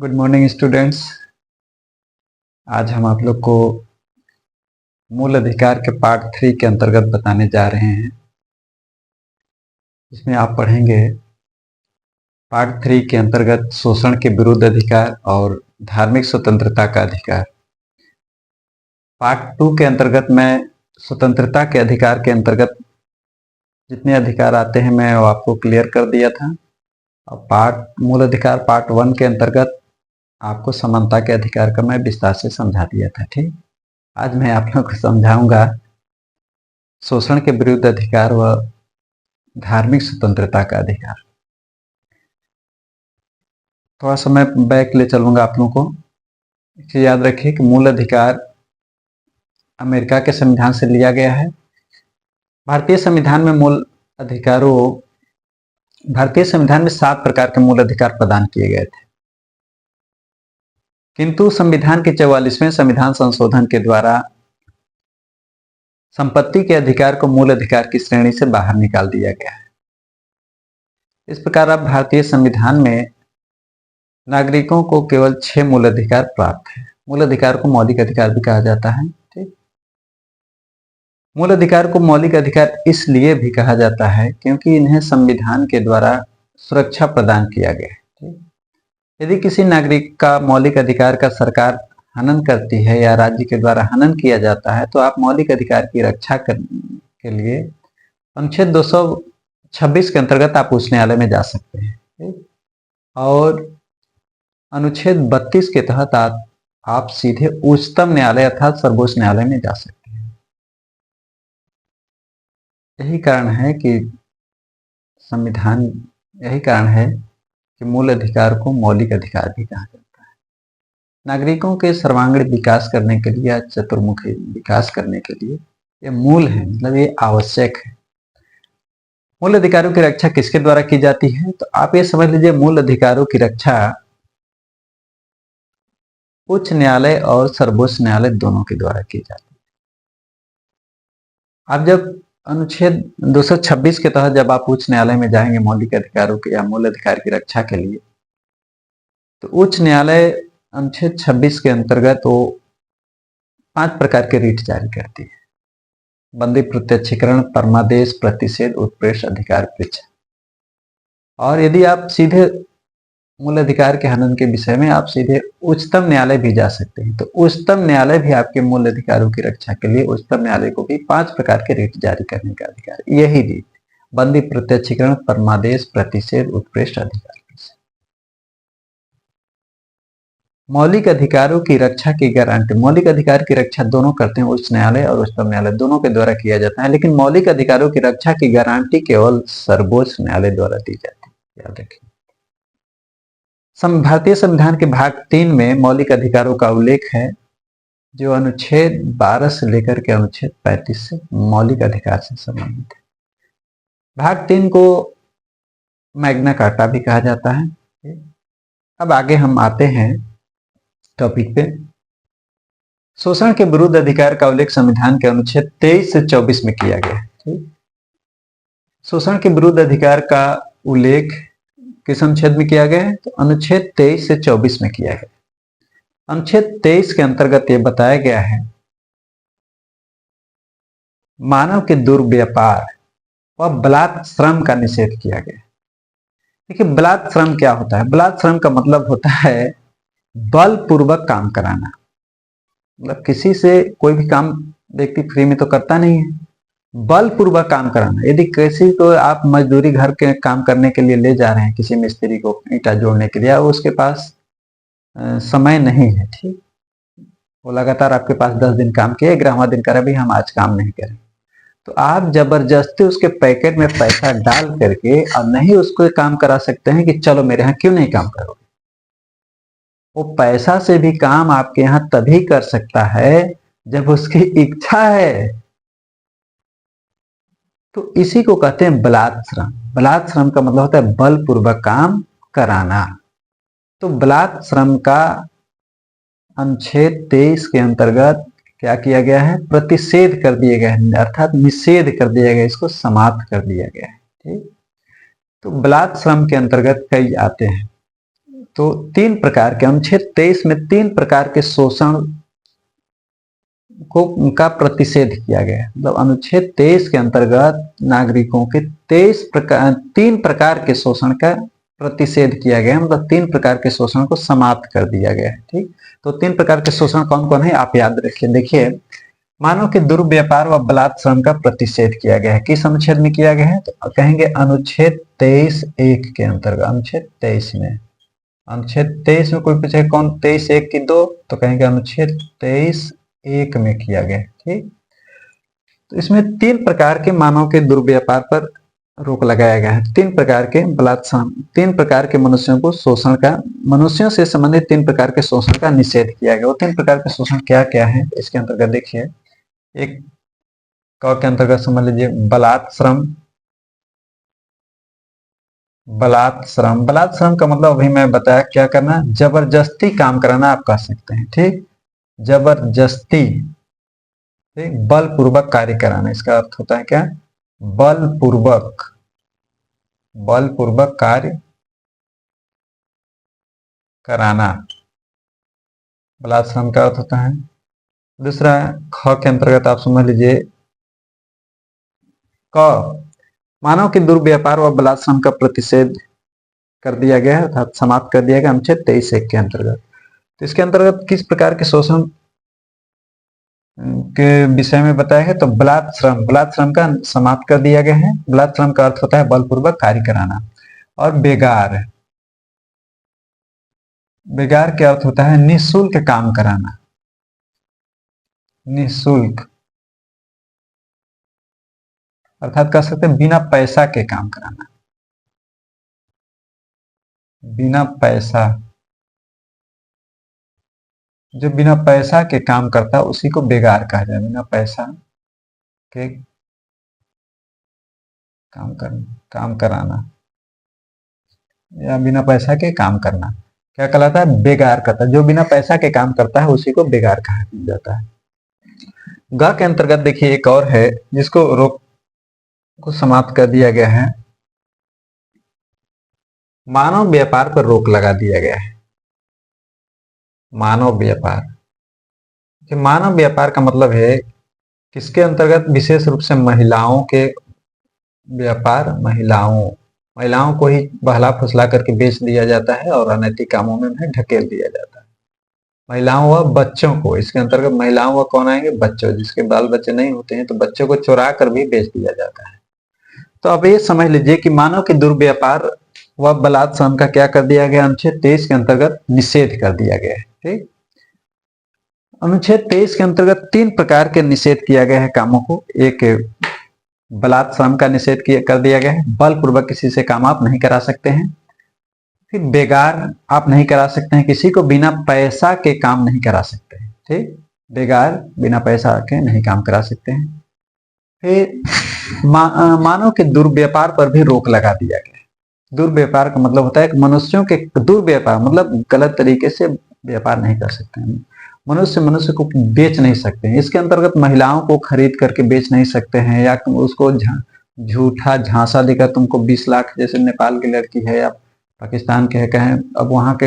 Good morning students. आज हम आप लोग को मूल अधिकार के पार्ट 3 के अंतर्गत बताने जा रहे हैं। इसमें आप पढ़ेंगे पार्ट 3 के अंतर्गत शोषण के विरुद्ध अधिकार और धार्मिक स्वतंत्रता का अधिकार। पार्ट 2 के अंतर्गत मैं स्वतंत्रता के अधिकार के अंतर्गत जितने अधिकार आते हैं मैं वो आपको क्लियर कर दिया था। और मूल अधिकार पार्ट 1 के अंतर्गत आपको समानता के अधिकार का मैं विस्तार से समझा दिया था। ठीक, आज मैं आप लोगों को समझाऊंगा शोषण के विरुद्ध अधिकार व धार्मिक स्वतंत्रता का अधिकार। थोड़ा सा मैं बैक ले चलूंगा आप लोगों को। इसे याद रखिए कि मूल अधिकार अमेरिका के संविधान से लिया गया है। भारतीय संविधान में भारतीय संविधान में 7 प्रकार के मूल अधिकार प्रदान किए गए थे, किंतु संविधान के 44वें संविधान संशोधन के द्वारा संपत्ति के अधिकार को मूल अधिकार की श्रेणी से बाहर निकाल दिया गया है। इस प्रकार अब भारतीय संविधान में नागरिकों को केवल 6 मूल अधिकार प्राप्त है। मूल अधिकार को मौलिक अधिकार भी कहा जाता है। ठीक, मूल अधिकार को मौलिक अधिकार इसलिए भी कहा जाता है क्योंकि इन्हें संविधान के द्वारा सुरक्षा प्रदान किया गया है। यदि किसी नागरिक का मौलिक अधिकार का सरकार हनन करती है या राज्य के द्वारा हनन किया जाता है तो आप मौलिक अधिकार की रक्षा करने के लिए अनुच्छेद 226 के अंतर्गत आप उच्च न्यायालय में जा सकते हैं। और अनुच्छेद 32 के तहत आप सीधे उच्चतम न्यायालय अर्थात सर्वोच्च न्यायालय में जा सकते हैं। यही कारण है कि मूल अधिकार को मौलिक अधिकार भी कहा जाता है। नागरिकों के सर्वांगीण विकास करने के लिए या चतुर्मुखी विकास करने के लिए ये मूल है, मतलब ये आवश्यक है। मूल अधिकारों की रक्षा किसके द्वारा की जाती है? तो आप ये समझ लीजिए मूल अधिकारों की रक्षा उच्च न्यायालय और सर्वोच्च न्यायालय दोनों के द्वारा की जाती है। आप जब अनुच्छेद 226 के तहत जब आप उच्च न्यायालय में जाएंगे मौलिक अधिकारों के या मूल अधिकार की रक्षा के लिए, तो उच्च न्यायालय अनुच्छेद 26 के अंतर्गत वो 5 प्रकार के रीट जारी करती है। बंदी प्रत्यक्षीकरण, परमादेश, प्रतिषेध, उत्प्रेष, अधिकार परीक्षा। और यदि आप सीधे मूल अधिकार के हनन के विषय में आप सीधे उच्चतम न्यायालय भी जा सकते हैं। तो उच्चतम न्यायालय भी आपके मूल अधिकारों की रक्षा के लिए उच्चतम न्यायालय को भी 5 प्रकार के रीट जारी करने का अधिकार। यही रीट बंदी प्रत्यक्षीकरण, परमादेश, प्रतिषेध, उत्प्रेष, अधिकार। मौलिक अधिकारों की रक्षा की गारंटी, मौलिक अधिकार की रक्षा दोनों करते हैं, उच्च न्यायालय और उच्चतम न्यायालय दोनों के द्वारा किया जाता है। लेकिन मौलिक अधिकारों की रक्षा की गारंटी केवल सर्वोच्च न्यायालय द्वारा दी जाती है। याद रखिए, भारतीय संविधान के भाग 3 में मौलिक अधिकारों का उल्लेख है, जो अनुच्छेद 12 से लेकर के अनुच्छेद 35 से मौलिक अधिकार से संबंधित है। भाग 3 को मैग्ना कार्टा भी कहा जाता है। अब आगे हम आते हैं टॉपिक पे। शोषण के विरुद्ध अधिकार का उल्लेख संविधान के अनुच्छेद 23 से 24 में किया गया है। शोषण के विरुद्ध अधिकार का उल्लेख किस अनुच्छेद में किया गया है? तो अनुच्छेद 23 से 24 में किया गया। अनुच्छेद 23 के अंतर्गत यह बताया गया है, मानव के दुर्व्यापार व बलात् श्रम का निषेध किया गया। देखिए, बलात् श्रम क्या होता है? बलात् श्रम का मतलब होता है बलपूर्वक काम कराना। मतलब किसी से कोई भी काम व्यक्ति फ्री में तो करता नहीं है, बलपूर्वक काम कराना। यदि किसी को आप मजदूरी घर के काम करने के लिए ले जा रहे हैं, किसी मिस्त्री को ईंटा जोड़ने के लिए, उसके पास समय नहीं है, ठीक, वो लगातार आपके पास 10 दिन काम किया, 11वां दिन कह रहा भी हम आज काम नहीं करें, तो आप जबरदस्ती उसके पैकेट में पैसा डाल करके और नहीं उसको काम करा सकते हैं कि चलो मेरे यहाँ क्यों नहीं काम करोगे। वो पैसा से भी काम आपके यहाँ तभी कर सकता है जब उसकी इच्छा है। तो इसी को कहते हैं बलात् श्रम। बलात् श्रम का मतलब होता है बलपूर्वक काम कराना। तो बलात् श्रम का अनुच्छेद 23 के अंतर्गत क्या किया गया है? प्रतिषेध कर दिया गया है, अर्थात निषेध कर दिया गया, इसको समाप्त कर दिया गया है। ठीक, तो बलात् श्रम के अंतर्गत कई आते हैं। तो तीन प्रकार के अनुच्छेद 23 में तीन प्रकार के शोषण को का प्रतिषेध किया गया है। मतलब अनुच्छेद 23 के अंतर्गत नागरिकों के 3 प्रकार के शोषण का प्रतिषेध किया गया है। मतलब 3 प्रकार के शोषण को समाप्त कर दिया गया है। ठीक, तो 3 प्रकार के शोषण कौन कौन है आप याद रखिए। देखिए, मानव के दुर्व्यापार व बलात् श्रम का प्रतिषेध किया गया है। किस अनुच्छेद में किया गया है? तो कहेंगे अनुच्छेद 23(1) के अंतर्गत। अनुच्छेद 23 में, अनुच्छेद 23 में कोई पूछे कौन 23(1) की 2, तो कहेंगे अनुच्छेद 23(1) में किया गया। ठीक, तो इसमें 3 प्रकार के मानव के दुर्व्यापार पर रोक लगाया गया है। 3 प्रकार के बलात् श्रम, 3 प्रकार के मनुष्यों को शोषण का, मनुष्यों से संबंधित 3 प्रकार के शोषण का निषेध किया गया। वो 3 प्रकार के शोषण क्या क्या है इसके अंतर्गत देखिए। एक क के अंतर्गत समझ लीजिए बलात् श्रम। बलात् श्रम, बलात् श्रम का मतलब अभी मैं बताया क्या करना, जबरदस्ती काम कराना आप कह सकते हैं। ठीक, जबरदस्ती, ठीक, बलपूर्वक कार्य कराना, इसका अर्थ होता है क्या? बलपूर्वक, बलपूर्वक कार्य कराना, बलात् श्रम का अर्थ होता है। दूसरा ख के अंतर्गत आप समझ लीजिए क, मानव के दुर्व्यापार व बलात् श्रम का प्रतिषेध कर दिया गया है अर्थात समाप्त कर दिया गया अनुच्छेद 23(1) के अंतर्गत। तो इसके अंतर्गत किस प्रकार के शोषण के विषय में बताया है? तो बलात् श्रम, बलात् श्रम का समाप्त कर दिया गया है। बलात् श्रम का अर्थ होता है बलपूर्वक कार्य कराना। और बेगार, बेगार का अर्थ होता है निःशुल्क काम कराना, निःशुल्क, अर्थात कह सकते हैं बिना पैसा के काम कराना, बिना पैसा, जो बिना पैसा के काम करता है उसी को बेगार कहा जाए। बिना पैसा के काम कराना या बिना पैसा के काम करना क्या कहलाता है? बेगार करता है। जो बिना पैसा के काम करता है उसी को बेगार कहा जाता है। ग के अंतर्गत देखिए एक और है जिसको रोक को समाप्त कर दिया गया है, मानव व्यापार पर रोक लगा दिया गया है। मानव व्यापार, मानव व्यापार का मतलब है किसके अंतर्गत? विशेष रूप से महिलाओं के व्यापार, महिलाओं को ही बहला फुसला करके बेच दिया जाता है और अनैतिक कामों में उन्हें ढकेल दिया जाता है। महिलाओं व बच्चों को, इसके अंतर्गत महिलाओं व कौन आएंगे? बच्चों, जिसके बाल बच्चे नहीं होते हैं तो बच्चों को चुरा कर भी बेच दिया जाता है। तो अब ये समझ लीजिए कि मानव के दुर्व्यापार व बलात् श्रम का क्या कर दिया गया? अनुच्छेद 23 के अंतर्गत निषेध कर दिया गया है। ठीक, अनुच्छेद 23 के अंतर्गत 3 प्रकार के निषेध किया गया है कामों को। एक बलात् श्रम का निषेध कर दिया गया है, बलपूर्वक किसी से काम आप नहीं करा सकते हैं। फिर बेगार आप नहीं करा सकते हैं, किसी को बिना पैसा के काम नहीं करा सकते हैं। ठीक, बेगार बिना पैसा के नहीं काम करा सकते हैं। फिर मानव के दुर्व्यापार पर भी रोक लगा दिया गया है। दुर्व्यापार का मतलब होता है कि मनुष्यों के दुर्व्यापार मतलब गलत तरीके से व्यापार नहीं कर सकते हैं। मनुष्य को बेच नहीं सकते हैं। इसके अंतर्गत महिलाओं को खरीद करके बेच नहीं सकते हैं या उसको झूठा झांसा देकर तुमको 20 लाख, जैसे नेपाल की लड़की है या पाकिस्तान के है, कहें अब वहां के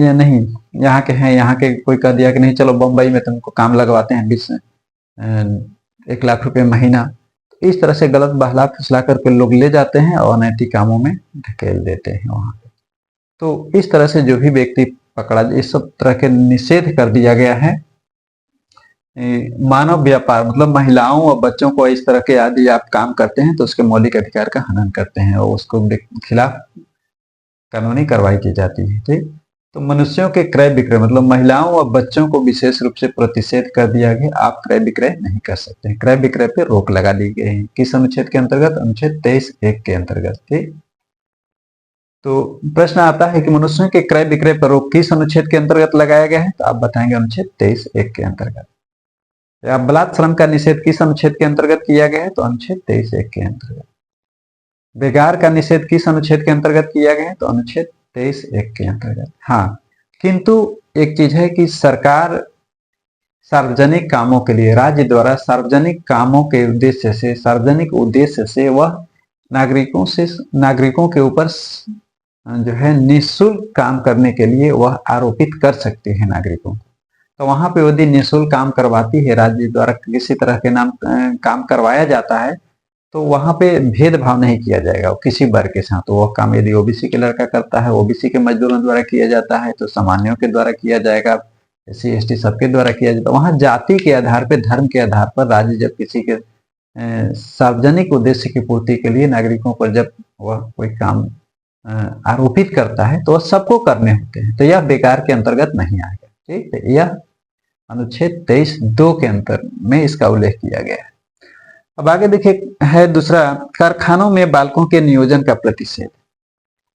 या नहीं यहाँ के हैं, यहाँ के कोई कह दिया कि नहीं चलो बम्बई में तुमको काम लगवाते हैं 1 लाख रुपए महीना। तो इस तरह से गलत बहला फुसला करके लोग ले जाते हैं और अनैतिक कामों में ढकेल देते हैं वहां पे। तो इस तरह से जो भी व्यक्ति पकड़ा, इस सब तरह के निषेध कर दिया गया है। मानव व्यापार मतलब महिलाओं और बच्चों को इस तरह के यदि आप काम करते हैं तो उसके मौलिक अधिकार का हनन करते हैं और उसको खिलाफ कानूनी कार्रवाई की जाती है। ठीक, तो मनुष्यों के क्रय विक्रय मतलब महिलाओं और बच्चों को विशेष रूप से प्रतिषेध कर दिया गया, आप क्रय विक्रय नहीं कर सकते हैं। क्रय विक्रय पे रोक लगा दी गई है। किस अनुच्छेद के अंतर्गत? अनुच्छेद 23(1) के अंतर्गत। ठीक, तो प्रश्न आता है कि मनुष्यों के क्रय विक्रय पर रोक किस अनुच्छेद के अंतर्गत लगाया गया है? तो आप बताएंगे अनुच्छेद 23(1) के अंतर्गत। या बलात् श्रम का निषेध किस अनुच्छेद के अंतर्गत किया गया है? तो अनुच्छेद 23(1) के अंतर्गत। बेगार का निषेध किस अनुच्छेद के अंतर्गत किया गया है? तो अनुच्छेद 23(1) के अंतर्गत। हाँ, किंतु एक चीज है कि सरकार सार्वजनिक कामों के लिए, राज्य द्वारा सार्वजनिक कामों के उद्देश्य से, सार्वजनिक उद्देश्य से वह नागरिकों के ऊपर जो है निःशुल्क काम करने के लिए वह आरोपित कर सकती है नागरिकों को। तो वहां पे यदि निःशुल्क काम करवाती है, राज्य द्वारा किसी तरह के नाम काम करवाया जाता है, तो वहां पे भेदभाव नहीं किया जाएगा किसी वर्ग के साथ। तो वह काम यदि ओबीसी के लड़का करता है, ओबीसी के मजदूरों द्वारा किया जाता है, तो सामान्यों के द्वारा किया जाएगा, एससी एसटी सबके द्वारा किया जाता है। वहां जाति के आधार पर, धर्म के आधार पर राज्य जब किसी के सार्वजनिक उद्देश्य की पूर्ति के लिए नागरिकों पर जब वह कोई काम आरोपित करता है, तो वह सबको करने होते हैं, तो यह बेकार के अंतर्गत नहीं आएगा। ठीक है, यह अनुच्छेद 23(2) के अंतर में इसका उल्लेख किया गया है। अब आगे देखिए है दूसरा, कारखानों में बालकों के नियोजन का प्रतिषेध।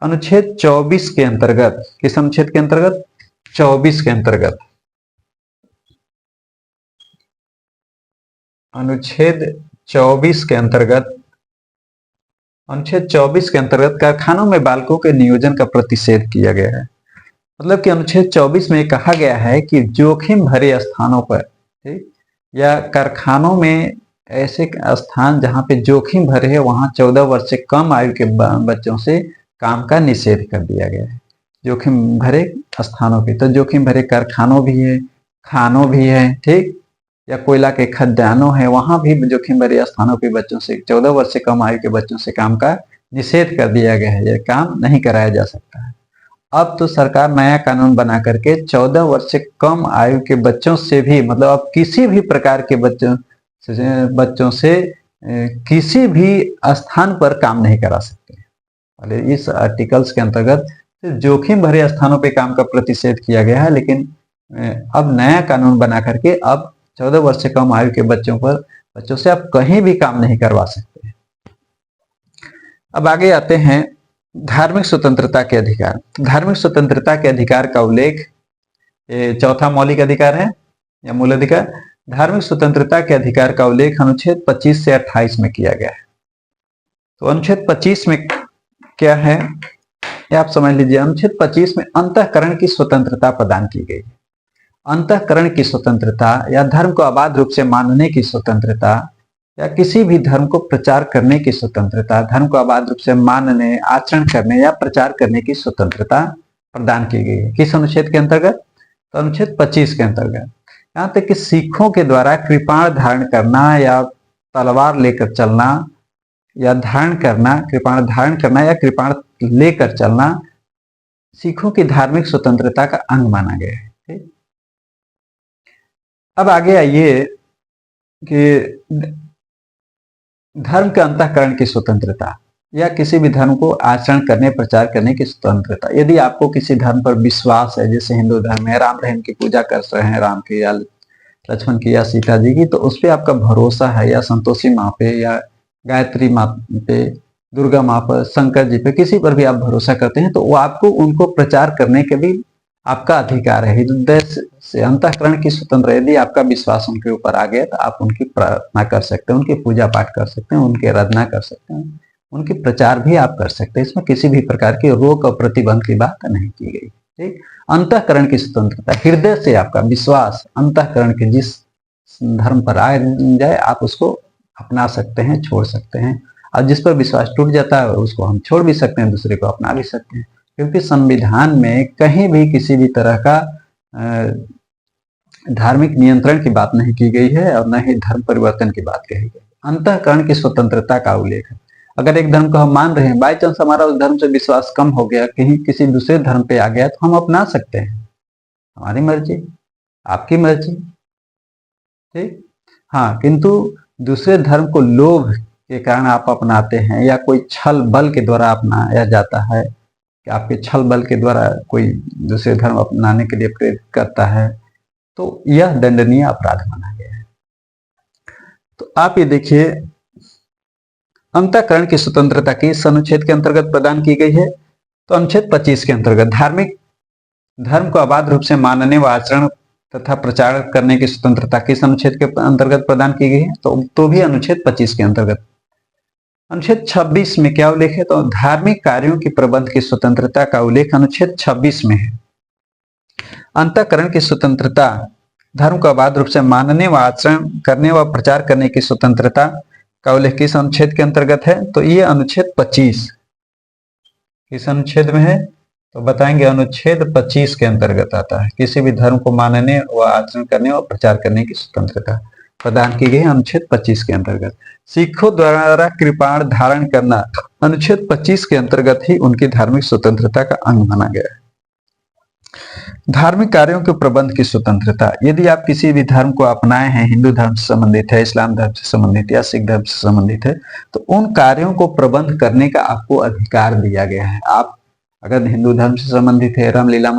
अनुच्छेद 24 के अंतर्गत, किस अनुच्छेद के अंतर्गत? 24 के अंतर्गत, अनुच्छेद 24 के अंतर्गत, अनुच्छेद 24 के अंतर्गत कारखानों में बालकों के नियोजन का प्रतिषेध किया गया है। मतलब कि अनुच्छेद 24 में कहा गया है कि जोखिम भरे स्थानों पर, ठीक, या कारखानों में ऐसे स्थान जहां पे जोखिम भरे है, वहां 14 वर्ष से कम आयु के बच्चों से काम का निषेध कर दिया गया है। जोखिम भरे स्थानों पे, तो जोखिम भरे कारखानों भी है, खानों भी है, ठीक, या कोयला के खदानों है, वहां भी जोखिम भरे स्थानों पे बच्चों से, 14 वर्ष से कम आयु के बच्चों से काम का निषेध कर दिया गया है। यह काम नहीं कराया जा सकता है। अब तो सरकार नया कानून बना करके 14 वर्ष से कम आयु के बच्चों से भी, मतलब अब किसी भी प्रकार के बच्चों से किसी भी स्थान पर काम नहीं करा सकते। इस आर्टिकल्स के अंतर्गत जोखिम भरे स्थानों पे काम का प्रतिषेध किया गया है, लेकिन अब नया कानून बना करके अब 14 वर्ष से कम आयु के बच्चों से आप कहीं भी काम नहीं करवा सकते। अब आगे आते हैं धार्मिक स्वतंत्रता के अधिकार। धार्मिक स्वतंत्रता के अधिकार का उल्लेख, चौथा मौलिक अधिकार है या मूल अधिकार। धार्मिक स्वतंत्रता के अधिकार का उल्लेख अनुच्छेद 25 से 28 में किया गया है। तो अनुच्छेद 25 में क्या है, ये आप समझ लीजिए। अनुच्छेद 25 में अंतःकरण की स्वतंत्रता प्रदान की गई है। अंतःकरण की स्वतंत्रता या धर्म को अबाध रूप से मानने की स्वतंत्रता, या किसी भी धर्म को प्रचार करने की स्वतंत्रता, धर्म को अबाध रूप से मानने, आचरण करने या प्रचार करने की स्वतंत्रता प्रदान की गई है। किस अनुच्छेद के अंतर्गत? तो अनुच्छेद 25 के अंतर्गत। यहाँ तक कि सिखों के द्वारा कृपाण धारण करना या तलवार लेकर चलना या धारण करना, कृपाण धारण करना या कृपाण लेकर चलना सिखों की धार्मिक स्वतंत्रता का अंग माना गया है। ठीक, अब आगे आइए कि धर्म के अंतःकरण की स्वतंत्रता या किसी भी धर्म को आचरण करने, प्रचार करने की स्वतंत्रता। यदि आपको किसी धर्म पर विश्वास है, जैसे हिंदू धर्म है, राम रहीम की पूजा कर रहे हैं, राम की या लक्ष्मण की या सीता जी की, तो उस पर आपका भरोसा है, या संतोषी माँ पे या गायत्री माँ पे, दुर्गा माँ पर, शंकर जी पे, किसी पर भी आप भरोसा करते हैं, तो वो आपको उनको प्रचार करने के भी आपका अधिकार है। हृदय से अंतःकरण की स्वतंत्र, यदि आपका विश्वास उनके ऊपर आ गया तो आप उनकी प्रार्थना कर सकते हैं, उनकी पूजा पाठ कर सकते हैं, उनकी आराधना कर सकते हैं, उनकी प्रचार भी आप कर सकते हैं। इसमें किसी भी प्रकार की रोक और प्रतिबंध की बात नहीं की गई। ठीक, अंतःकरण की स्वतंत्रता, हृदय से आपका विश्वास अंतःकरण के जिस धर्म पर आ जाए आप उसको अपना सकते हैं, छोड़ सकते हैं, और जिस पर विश्वास टूट जाता है उसको हम छोड़ भी सकते हैं, दूसरे को अपना भी सकते हैं, क्योंकि संविधान में कहीं भी किसी भी तरह का धार्मिक नियंत्रण की बात नहीं की गई है और न ही धर्म परिवर्तन की बात कही गई। अंतःकरण की स्वतंत्रता का उल्लेख है। अगर एक धर्म को हम मान रहे हैं, बाई चांस हमारा उस धर्म से विश्वास कम हो गया, कहीं किसी दूसरे धर्म पे आ गया, तो हम अपना सकते हैं, हमारी मर्जी, आपकी मर्जी। ठीक, हाँ, किंतु दूसरे धर्म को लोभ के कारण आप अपनाते हैं, या कोई छल बल के द्वारा अपनाया जाता है, कि आपके छल बल के द्वारा कोई दूसरे धर्म अपनाने के लिए प्रेरित करता है, तो यह दंडनीय अपराध माना गया है। तो आप ये देखिए, अंतःकरण की स्वतंत्रता की इस अनुच्छेद के अंतर्गत प्रदान की गई है। तो अनुच्छेद 25 के अंतर्गत धार्मिक धर्म को अबाध रूप से मानने व आचरण तथा प्रचार करने की स्वतंत्रता किस अनुच्छेद के अंतर्गत प्रदान की गई है? तो भी अनुच्छेद 25 के अंतर्गत। अनुच्छेद 26 में क्या उल्लेख है? तो धार्मिक कार्यों की प्रबंध की स्वतंत्रता का उल्लेख अनुच्छेद 26 में है। अंतःकरण की स्वतंत्रता, धर्म को अबाध रूप से मानने व आचरण करने व प्रचार करने की स्वतंत्रता का उल्लेख किस अनुच्छेद के अंतर्गत है? तो ये अनुच्छेद 25 किस अनुच्छेद में है? तो बताएंगे अनुच्छेद 25 के अंतर्गत आता है। किसी भी धर्म को मानने व आचरण करने और प्रचार करने की स्वतंत्रता प्रदान की गई है अनुच्छेद 25 के अंतर्गत। सिखों द्वारा कृपाण धारण करना अनुच्छेद 25 के अंतर्गत ही उनकी धार्मिक स्वतंत्रता का अंग माना गया है। धार्मिक कार्यों के प्रबंध की स्वतंत्रता, यदि आप किसी भी धर्म को अपनाए हैं, हिंदू धर्म से संबंधित है, इस्लाम धर्म से संबंधित या सिख धर्म से संबंधित है, तो उन कार्यों को प्रबंध करने का आपको अधिकार दिया गया है। आप अगर हिंदू धर्म से संबंधित है, रामलीला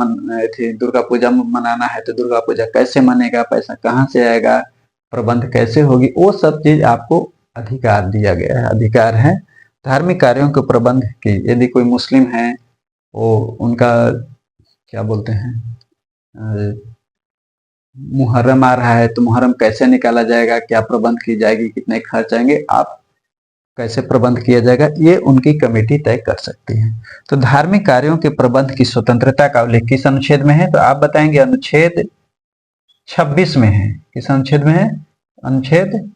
थी, दुर्गा पूजा मनाना है तो दुर्गा पूजा कैसे मनेगा, पैसा कहाँ से आएगा, प्रबंध कैसे होगी, वो सब चीज आपको अधिकार दिया गया है, अधिकार है। धार्मिक कार्यों के प्रबंध की, यदि कोई मुस्लिम है वो उनका क्या बोलते हैं मुहर्रम आ रहा है तो मुहर्रम कैसे निकाला जाएगा, क्या प्रबंध की जाएगी, कितने खर्च आएंगे, आप कैसे प्रबंध किया जाएगा, ये उनकी कमेटी तय कर सकती है। तो धार्मिक कार्यों के प्रबंध की स्वतंत्रता का उल्लेख किस अनुच्छेद में है? तो आप बताएंगे अनुच्छेद 26 में है। किस अनुच्छेद में है? अनुच्छेद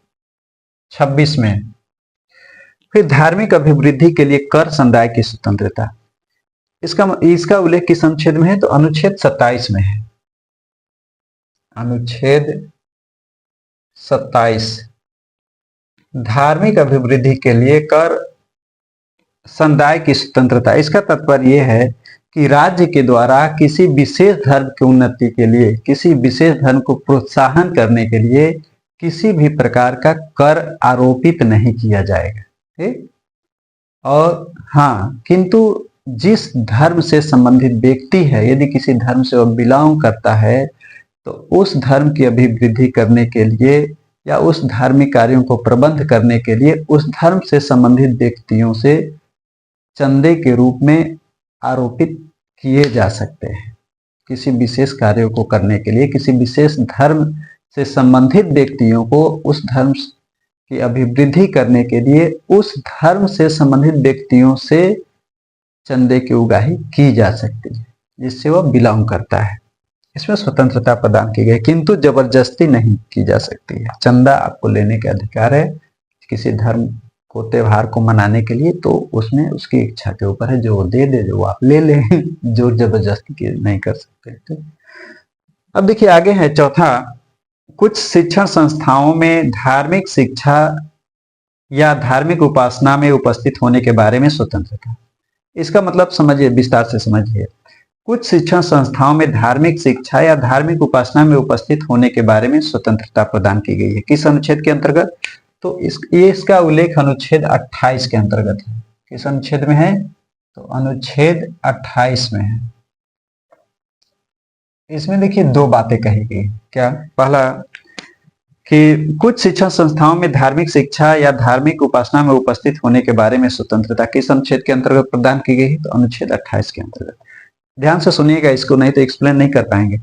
26 में। फिर धार्मिक अभिवृद्धि के लिए कर समुदाय की स्वतंत्रता, इसका उल्लेख किस अनुच्छेद में है? तो अनुच्छेद 27 में है। अनुच्छेद 27 धार्मिक अभिवृद्धि के लिए कर समुदाय की स्वतंत्रता। इसका तात्पर्य यह है कि राज्य के द्वारा किसी विशेष धर्म की उन्नति के लिए, किसी विशेष धर्म को प्रोत्साहन करने के लिए किसी भी प्रकार का कर आरोपित नहीं किया जाएगा। ठीक? और हाँ, किंतु जिस धर्म से संबंधित व्यक्ति है, यदि किसी धर्म से वह बिलोंग करता है, तो उस धर्म की अभिवृद्धि करने के लिए या उस धार्मिक कार्यों को प्रबंध करने के लिए उस धर्म से संबंधित व्यक्तियों से चंदे के रूप में आरोपित किए जा सकते हैं। किसी विशेष कार्यों को करने के लिए किसी विशेष धर्म से संबंधित व्यक्तियों को उस धर्म की अभिवृद्धि करने के लिए उस धर्म से संबंधित व्यक्तियों से चंदे की उगाही की जा सकती है, जिससे वह बिलोंग करता है। इसमें स्वतंत्रता प्रदान की गई, किंतु जबरदस्ती नहीं की जा सकती है। चंदा आपको लेने के अधिकार है किसी धर्म को, त्योहार को मनाने के लिए, तो उसमें उसकी इच्छा के ऊपर है, जो दे दे, जो आप ले ले, जोर जबरदस्ती नहीं कर सकते। अब देखिए आगे है चौथा, कुछ शिक्षण संस्थाओं में धार्मिक शिक्षा या धार्मिक उपासना में उपस्थित होने के बारे में स्वतंत्रता। इसका मतलब समझिए, विस्तार से समझिए। कुछ शिक्षण संस्थाओं में धार्मिक शिक्षा या धार्मिक उपासना में उपस्थित होने के बारे में स्वतंत्रता प्रदान की गई है। किस अनुच्छेद के अंतर्गत? तो इसका उल्लेख अनुच्छेद 28 के अंतर्गत है। किस अनुच्छेद में है? तो अनुच्छेद 28 में है। इसमें देखिए दो बातें कही गई। क्या? पहला कि कुछ शिक्षण संस्थाओं में धार्मिक शिक्षा या धार्मिक उपासना में उपस्थित होने के बारे में स्वतंत्रता किस अनुच्छेद के अंतर्गत प्रदान की गई है? तो अनुच्छेद 28 के अंतर्गत। ध्यान से सुनिएगा इसको, नहीं तो एक्सप्लेन नहीं कर पाएंगे।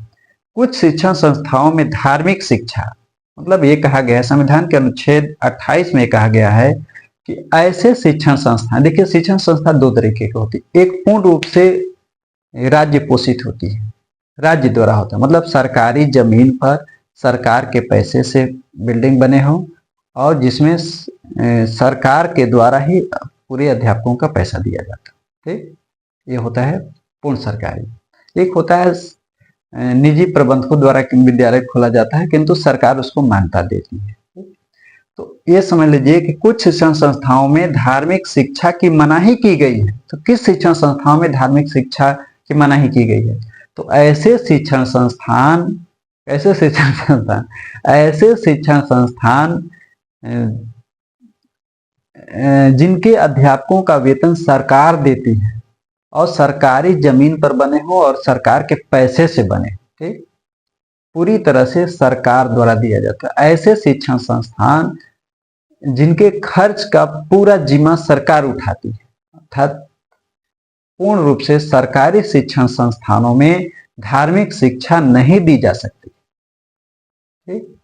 कुछ शिक्षण संस्थाओं में धार्मिक शिक्षा, मतलब ये कहा गया है संविधान के अनुच्छेद 28 में कहा गया है कि ऐसे शिक्षण संस्थान, देखिए शिक्षण संस्था दो तरीके की होती है। एक पूर्ण रूप से राज्य पोषित होती है, राज्य द्वारा होता है, मतलब सरकारी जमीन पर सरकार के पैसे से बिल्डिंग बने हो और जिसमें सरकार के द्वारा ही पूरे अध्यापकों का पैसा दिया जाता है। ठीक, ये होता है पूर्ण सरकारी। एक होता है निजी प्रबंधकों द्वारा विद्यालय खोला जाता है किंतु सरकार उसको मान्यता देती है। तो ये समझ लीजिए कि कुछ शिक्षण संस्थाओं में धार्मिक शिक्षा की मनाही की गई है। तो किस शिक्षण संस्थाओं में धार्मिक शिक्षा की मनाही की गई है? तो ऐसे शिक्षण संस्थान जिनके अध्यापकों का वेतन सरकार देती है और सरकारी जमीन पर बने हो और सरकार के पैसे से बने, ठीक, पूरी तरह से सरकार द्वारा दिया जाता है। ऐसे शिक्षण संस्थान जिनके खर्च का पूरा जिम्मा सरकार उठाती है, अर्थात पूर्ण रूप से सरकारी शिक्षण संस्थानों में धार्मिक शिक्षा नहीं दी जा सकती, ठीक,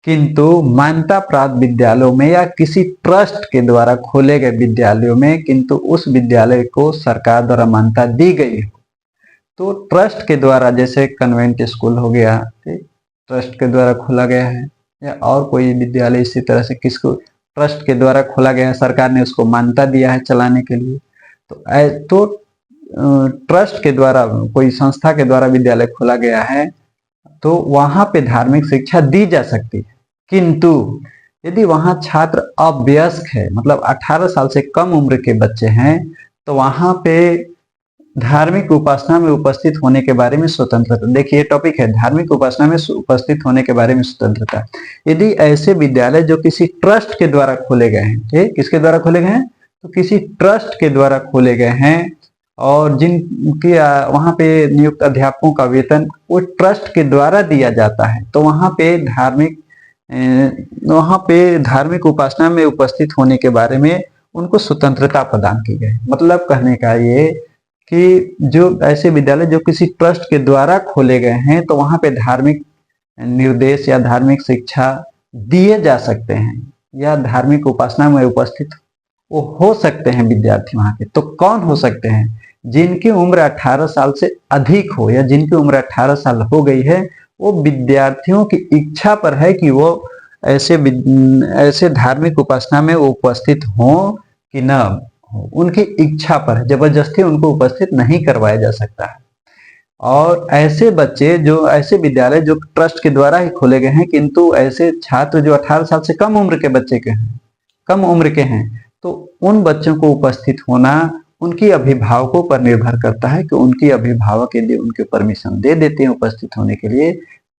किंतु मान्यता प्राप्त विद्यालयों में या किसी ट्रस्ट के द्वारा खोले गए विद्यालयों में, किंतु उस विद्यालय को सरकार द्वारा मान्यता दी गई हो, तो ट्रस्ट के द्वारा, जैसे कन्वेंट स्कूल हो गया, ठीक, ट्रस्ट के द्वारा खोला गया है, या और कोई विद्यालय इसी तरह से किसको ट्रस्ट के द्वारा खोला गया है, सरकार ने उसको मान्यता दिया है चलाने के लिए, तो ट्रस्ट के द्वारा, कोई संस्था के द्वारा विद्यालय खोला गया है तो वहां पे धार्मिक शिक्षा दी जा सकती है। किंतु यदि वहां छात्र अवयस्क है, मतलब 18 साल से कम उम्र के बच्चे हैं, तो वहां पे धार्मिक उपासना में उपस्थित होने के बारे में स्वतंत्रता, देखिए टॉपिक है धार्मिक उपासना में उपस्थित होने के बारे में स्वतंत्रता। यदि ऐसे विद्यालय जो किसी ट्रस्ट के द्वारा खोले गए हैं, ठीक, किसके द्वारा खोले गए हैं, तो किसी ट्रस्ट के द्वारा खोले गए हैं, और जिनकी वहां पे नियुक्त अध्यापकों का वेतन वो ट्रस्ट के द्वारा दिया जाता है, तो वहां पे धार्मिक उपासना में उपस्थित होने के बारे में उनको स्वतंत्रता प्रदान की गई। मतलब कहने का ये कि जो ऐसे विद्यालय जो किसी ट्रस्ट के द्वारा खोले गए हैं, तो वहां पे धार्मिक निर्देश या धार्मिक शिक्षा दिए जा सकते हैं, या धार्मिक उपासना में उपस्थित वो हो सकते हैं विद्यार्थी वहां के। तो कौन हो सकते हैं? जिनकी उम्र 18 साल से अधिक हो, या जिनकी उम्र 18 साल हो गई है, वो विद्यार्थियों की इच्छा पर है कि वो ऐसे धार्मिक उपासना में उपस्थित हो कि न हो, उनकी इच्छा पर, जबरदस्ती उनको उपस्थित नहीं करवाया जा सकता है। और ऐसे बच्चे जो, ऐसे विद्यालय जो ट्रस्ट के द्वारा ही खोले गए हैं, किंतु ऐसे छात्र जो 18 साल से कम उम्र के बच्चे के हैं, कम उम्र के हैं, तो उन बच्चों को उपस्थित होना उनकी अभिभावकों पर निर्भर करता है कि उनकी अभिभावक यदि उनके परमिशन दे देते हैं उपस्थित होने के लिए,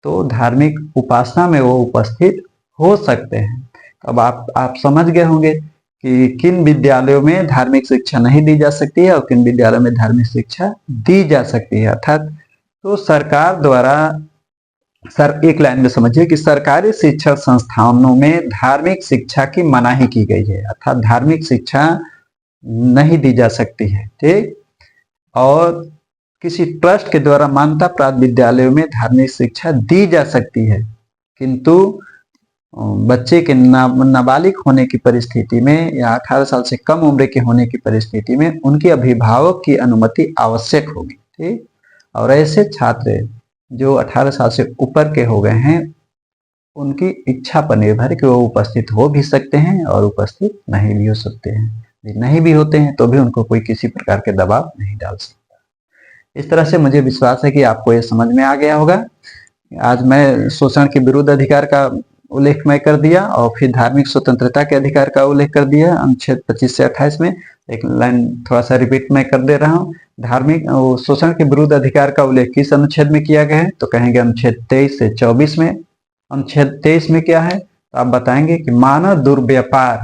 तो धार्मिक उपासना में वो उपस्थित हो सकते हैं। अब आप समझ गए होंगे कि किन विद्यालयों में धार्मिक शिक्षा नहीं दी जा सकती है और किन विद्यालयों में धार्मिक शिक्षा दी जा सकती है। अर्थात तो सरकार द्वारा, एक लाइन में समझिए कि सरकारी शिक्षण संस्थानों में धार्मिक शिक्षा की मनाही की गई है, अर्थात धार्मिक शिक्षा नहीं दी जा सकती है, ठीक। और किसी ट्रस्ट के द्वारा मान्यता प्राप्त विद्यालयों में धार्मिक शिक्षा दी जा सकती है, किंतु बच्चे के नाबालिग होने की परिस्थिति में या 18 साल से कम उम्र के होने की परिस्थिति में उनके अभिभावक की अनुमति आवश्यक होगी, ठीक। और ऐसे छात्र जो 18 साल से ऊपर के हो गए हैं, उनकी इच्छा पर निर्भर है कि वो उपस्थित हो भी सकते हैं और उपस्थित नहीं भी हो सकते हैं। यदि नहीं भी होते हैं तो भी उनको कोई किसी प्रकार के दबाव नहीं डाल सकता। इस तरह से मुझे विश्वास है कि आपको ये समझ में आ गया होगा। आज मैं शोषण के विरुद्ध अधिकार का उल्लेख मैं कर दिया, और फिर धार्मिक स्वतंत्रता के अधिकार का उल्लेख कर दिया अनुच्छेद 25 से 28 में। एक लाइन थोड़ा सा रिपीट मैं कर दे रहा हूँ। धार्मिक शोषण के विरुद्ध अधिकार का उल्लेख किस अनुच्छेद में किया गया है? तो कहेंगे अनुच्छेद 23 से 24 में। अनुच्छेद 23 में क्या है? तो आप बताएंगे कि मानव दुर्व्यापार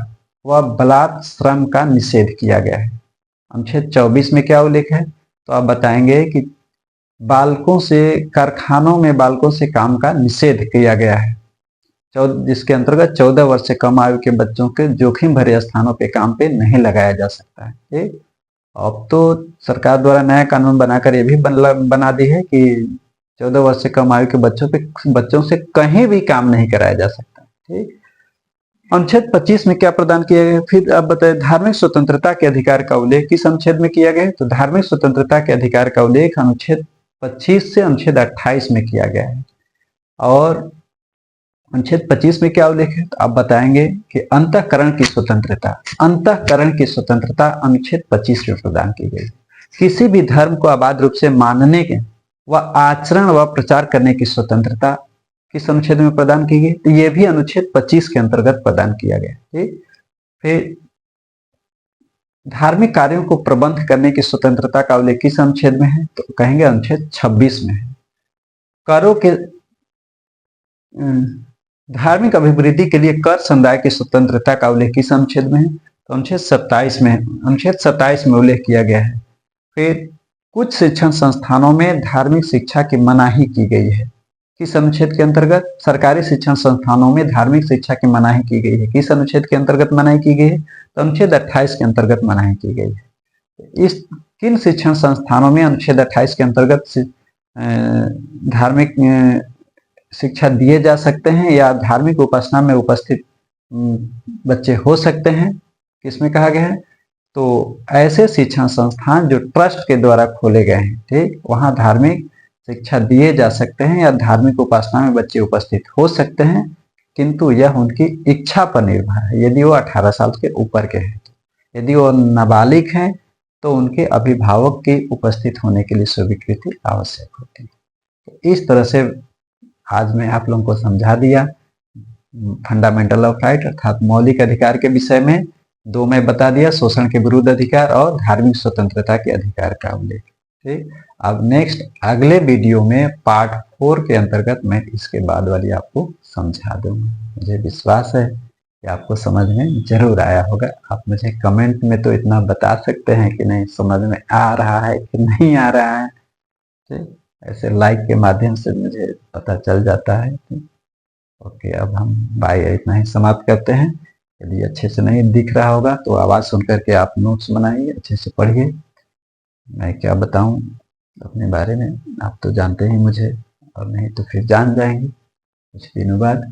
व बलात् श्रम का निषेध किया गया है। अनुच्छेद 24 में क्या उल्लेख है? तो आप बताएंगे कि बालकों से, कारखानों में बालकों से काम का निषेध किया गया है, जिसके अंतर्गत 14 वर्ष से कम आयु के बच्चों के जोखिम भरे स्थानों पे काम पे नहीं लगाया जा सकता है, ठीक। अब तो सरकार द्वारा नया कानून बनाकर ये भी बना दी है कि 14 वर्ष से कम आयु के बच्चों से कहीं भी काम नहीं कराया जा सकता, ठीक। अनुच्छेद 25 में क्या प्रदान किया गया? फिर आप बताए धार्मिक स्वतंत्रता के अधिकार का उल्लेख किस अनुच्छेद में किया गया? तो धार्मिक स्वतंत्रता के अधिकार का उल्लेख अनुच्छेद 25 से अनुच्छेद 28 में किया गया है। और अनुच्छेद 25 में क्या उल्लेख है? तो आप बताएंगे कि अंतःकरण की स्वतंत्रता, अंतःकरण की स्वतंत्रता अनुच्छेद 25 में प्रदान की गई। किसी भी धर्म को अबाध रूप से मानने के व आचरण व प्रचार करने की स्वतंत्रता किस अनुच्छेद में प्रदान की गई? तो ये भी अनुच्छेद 25 के अंतर्गत प्रदान किया गया, ठीक। फिर धार्मिक कार्यों को प्रबंध करने की स्वतंत्रता का उल्लेख किस अनुच्छेद में है? तो कहेंगे अनुच्छेद 26 में है। करों के धार्मिक अभिवृद्धि के लिए कर समुदाय की स्वतंत्रता का उल्लेख किस अनुच्छेद में है? तो अनुच्छेद 27 में, अनुच्छेद 27 में उल्लेख किया गया है। फिर कुछ शिक्षण संस्थानों में धार्मिक शिक्षा की मनाही की गई है, किस अनुच्छेद के अंतर्गत? सरकारी शिक्षण संस्थानों में धार्मिक शिक्षा की मनाही की गई है, किस अनुच्छेद के अंतर्गत मनाही की गई है? तो अनुच्छेद 28 के अंतर्गत मनाही की गई है। इस किन शिक्षण संस्थानों में अनुच्छेद 28 के अंतर्गत धार्मिक शिक्षा दिए जा सकते हैं या धार्मिक उपासना में उपस्थित बच्चे हो सकते हैं? किसमें कहा गया है? तो ऐसे शिक्षण संस्थान जो ट्रस्ट के द्वारा खोले गए हैं, ठीक, वहां धार्मिक शिक्षा दिए जा सकते हैं या धार्मिक उपासना में बच्चे उपस्थित हो सकते हैं, किंतु यह उनकी इच्छा पर निर्भर है। यदि वो 18 साल के ऊपर के हैं, यदि वो नाबालिग हैं तो उनके अभिभावक के उपस्थित होने के लिए स्वीकृति आवश्यक होती है। तो इस तरह से आज मैं आप लोगों को समझा दिया फंडामेंटल ऑफ राइट अर्थात मौलिक अधिकार के विषय में। दो मैं बता दिया, शोषण के विरुद्ध अधिकार और धार्मिक स्वतंत्रता के अधिकार का उल्लेख। ठीक, अब नेक्स्ट अगले वीडियो में पार्ट 4 के अंतर्गत मैं इसके बाद वाली आपको समझा दूंगा। मुझे विश्वास है कि आपको समझ में जरूर आया होगा। आप मुझे कमेंट में तो इतना बता सकते हैं कि नहीं समझ में आ रहा है कि नहीं आ रहा है। ठीक, ऐसे लाइक के माध्यम से मुझे पता चल जाता है। ओके, अब हम बाय इतना ही समाप्त करते हैं। यदि अच्छे से नहीं दिख रहा होगा तो आवाज़ सुन करके आप नोट्स बनाइए, अच्छे से पढ़िए। मैं क्या बताऊं अपने बारे में, आप तो जानते ही मुझे, और नहीं तो फिर जान जाएंगे कुछ दिनों बाद।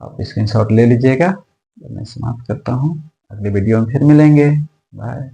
आप स्क्रीनशॉट ले लीजिएगा। मैं समाप्त करता हूं, अगले वीडियो में फिर मिलेंगे। बाय।